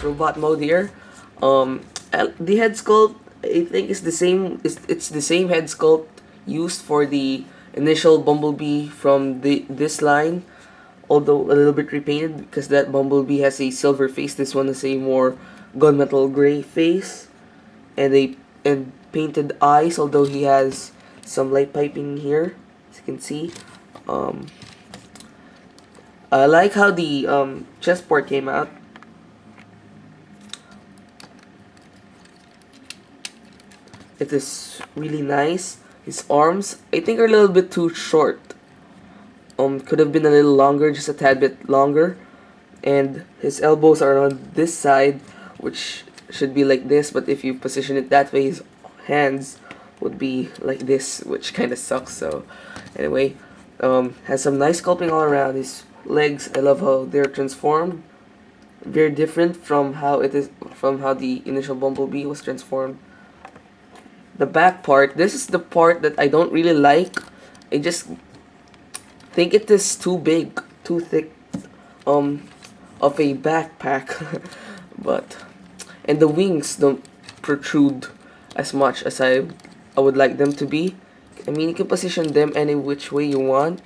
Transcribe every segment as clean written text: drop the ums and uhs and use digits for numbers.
robot mode here. The head sculpt, I think, is the same. It's the same head sculpt used for the initial Bumblebee from this line, although a little bit repainted because that Bumblebee has a silver face. This one has a more gunmetal gray face and painted eyes, although he has some light piping here, as you can see. I like how the chest port came out. It is really nice. His arms, I think, are a little bit too short. Could have been a little longer, just a tad bit longer. And his elbows are on this side, which should be like this, but if you position it that way, his hands would be like this, which kind of sucks. So anyway, has some nice sculpting all around. His legs, I love how they're transformed. Very different from how the initial Bumblebee was transformed. The back part, this is the part that I don't really like. I just think it is too big, too thick of a backpack. And the wings don't protrude as much as I would like them to be. I mean, you can position them any which way you want.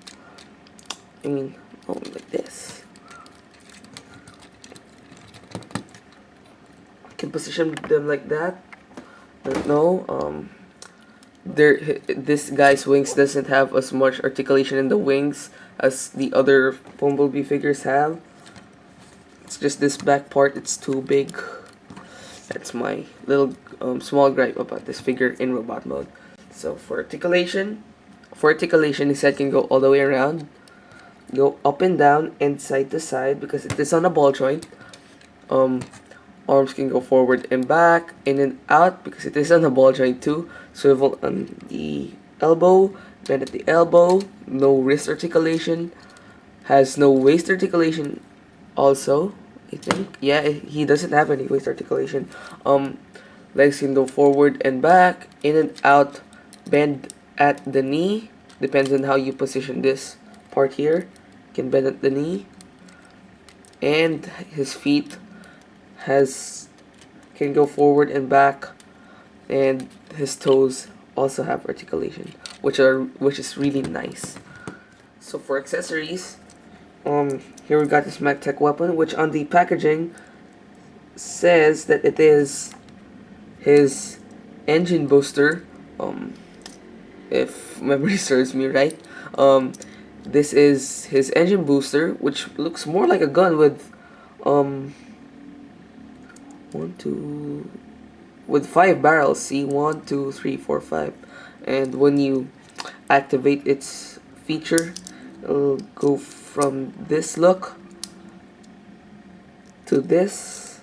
I mean, like this. You can position them like that. But no, this guy's wings doesn't have as much articulation in the wings as the other Bumblebee figures have. It's just this back part, it's too big. That's my little small gripe about this figure in robot mode. So for articulation, his head can go all the way around, go up and down and side to side because it is on a ball joint. Arms can go forward and back, in and out because it is on a ball joint too. Swivel on the elbow, bend at the elbow, no wrist articulation, has no waist articulation also, I think. Yeah, he doesn't have any waist articulation. Legs can go forward and back, in and out, bend at the knee, depends on how you position this part here. Can bend at the knee, and his feet can go forward and back, and his toes also have articulation, which is really nice. So for accessories, here we got this MechTech weapon, which on the packaging says that it is his engine booster, if memory serves me right. This is his engine booster, which looks more like a gun with with 5 barrels. See, 1, 2, 3, 4, 5. And when you activate its feature, it'll go from this look to this,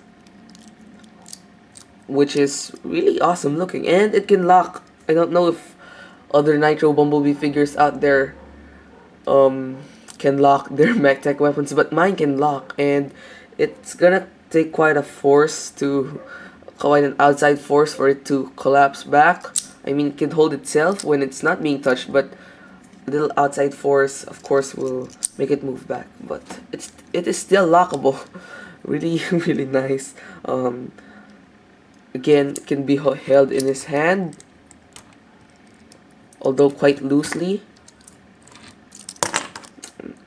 which is really awesome looking, and it can lock. I don't know if other Nitro Bumblebee figures out there can lock their MechTech weapons, but mine can lock, and it's gonna take quite an outside force for it to collapse back. I mean, it can hold itself when it's not being touched, but a little outside force, of course, will make it move back. But it is still lockable. Really, really nice. Again, it can be held in his hand, although quite loosely.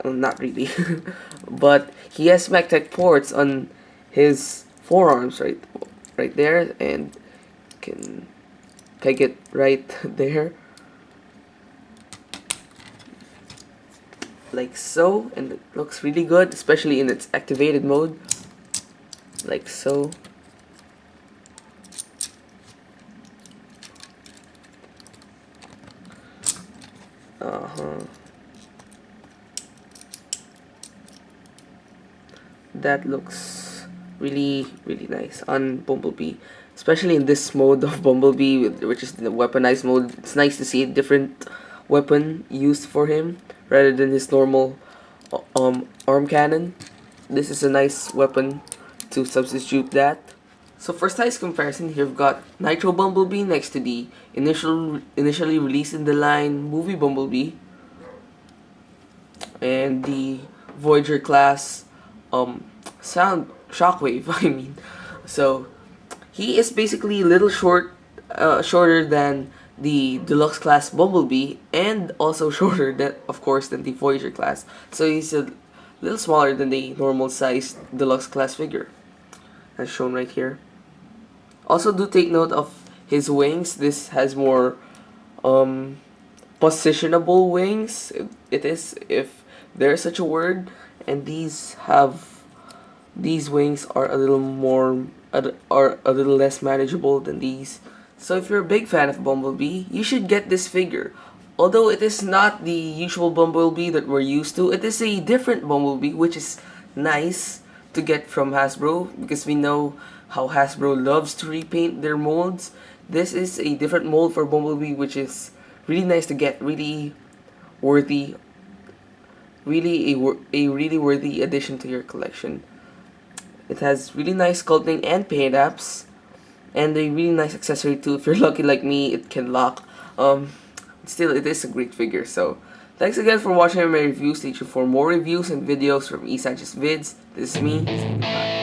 Not really. But he has MechTech ports on his forearms right there, and can peg it right there, like so, and it looks really good, especially in its activated mode, like so. That looks really, really nice on Bumblebee, especially in this mode of Bumblebee, which is the weaponized mode. It's nice to see a different weapon used for him rather than his normal arm cannon. This is a nice weapon to substitute that. So for size comparison, here we've got Nitro Bumblebee next to the initially released in the line movie Bumblebee, and the Voyager class sound Shockwave, I mean. So he is basically a little shorter than the Deluxe Class Bumblebee, and also shorter than, of course, than the Voyager class. So he's a little smaller than the normal sized Deluxe Class figure, as shown right here. Also, do take note of his wings. This has more positionable wings. It is, if there is such a word, and these wings are a little more are a little less manageable than these. So if you're a big fan of Bumblebee, you should get this figure. Although it is not the usual Bumblebee that we're used to, it is a different Bumblebee, which is nice to get from Hasbro, because we know how Hasbro loves to repaint their molds. This is a different mold for Bumblebee, which is really nice to get, really worthy, really a really worthy addition to your collection. It has really nice sculpting and paint apps, and a really nice accessory too. If you're lucky like me, it can lock. Still, it is a great figure. So, thanks again for watching my review. Stay tuned for more reviews and videos from ESanchezVids. This is me. Say goodbye.